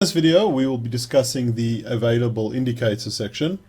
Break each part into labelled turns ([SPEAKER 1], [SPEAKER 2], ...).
[SPEAKER 1] In this video, we will be discussing the available indicator section,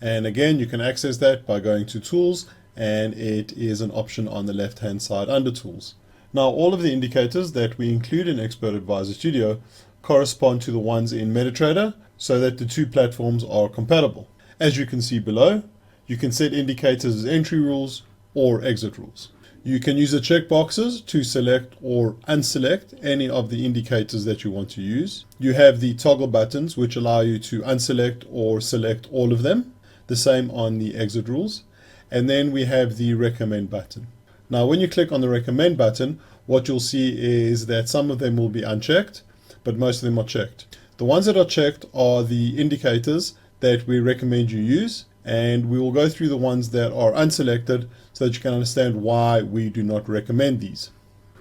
[SPEAKER 1] and again you can access that by going to tools, and it is an option on the left hand side under tools. Now all of the indicators that we include in Expert Advisor Studio correspond to the ones in MetaTrader so that the two platforms are compatible. As you can see below, you can set indicators as entry rules or exit rules. You can use the checkboxes to select or unselect any of the indicators that you want to use. You have the toggle buttons which allow you to unselect or select all of them. The same on the exit rules. And then we have the recommend button. Now when you click on the recommend button, what you'll see is that some of them will be unchecked, but most of them are checked. The ones that are checked are the indicators that we recommend you use, and we will go through the ones that are unselected so that you can understand why we do not recommend these.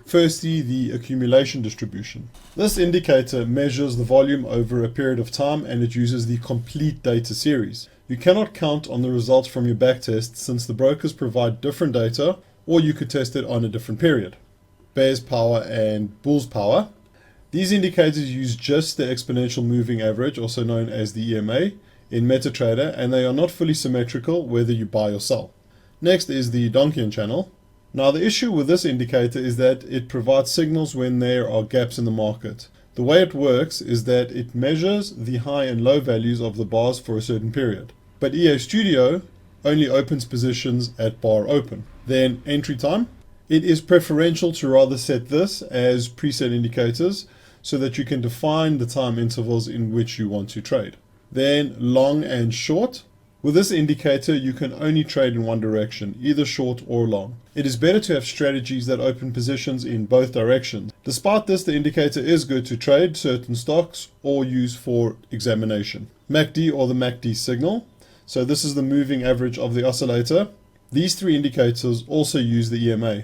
[SPEAKER 1] Firstly, the accumulation distribution. This indicator measures the volume over a period of time, and it uses the complete data series. You cannot count on the results from your backtest since the brokers provide different data, or you could test it on a different period. Bears power and bulls power. These indicators use just the exponential moving average, also known as the EMA, in MetaTrader, and they are not fully symmetrical whether you buy or sell. Next is the Donchian channel. Now the issue with this indicator is that it provides signals when there are gaps in the market. The way it works is that it measures the high and low values of the bars for a certain period. But EA Studio only opens positions at bar open. Then entry time. It is preferential to rather set this as preset indicators so that you can define the time intervals in which you want to trade. Then long and short. With this indicator, you can only trade in one direction, either short or long. It is better to have strategies that open positions in both directions. Despite this, the indicator is good to trade certain stocks or use for examination. MACD or the MACD signal. So this is the moving average of the oscillator. These three indicators also use the EMA.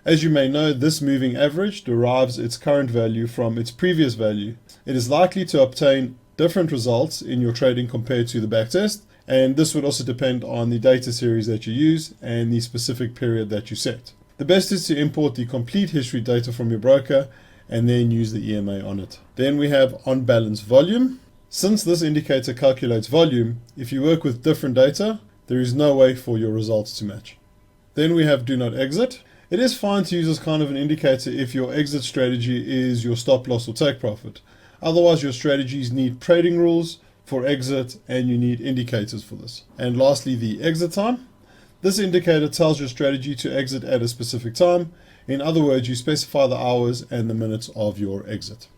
[SPEAKER 1] As you may know, this moving average derives its current value from its previous value. It is likely to obtain different results in your trading compared to the backtest, and this would also depend on the data series that you use and the specific period that you set. The best is to import the complete history data from your broker and then use the EMA on it. Then we have on balance volume. Since this indicator calculates volume, if you work with different data, there is no way for your results to match. Then we have do not exit. It is fine to use as kind of an indicator if your exit strategy is your stop loss or take profit. Otherwise, your strategies need trading rules for exit, and you need indicators for this. And lastly, the exit time. This indicator tells your strategy to exit at a specific time. In other words, you specify the hours and the minutes of your exit.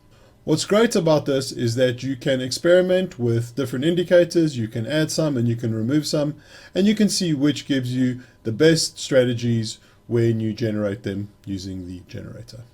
[SPEAKER 1] What's great about this is that you can experiment with different indicators, you can add some and you can remove some, and you can see which gives you the best strategies when you generate them using the generator.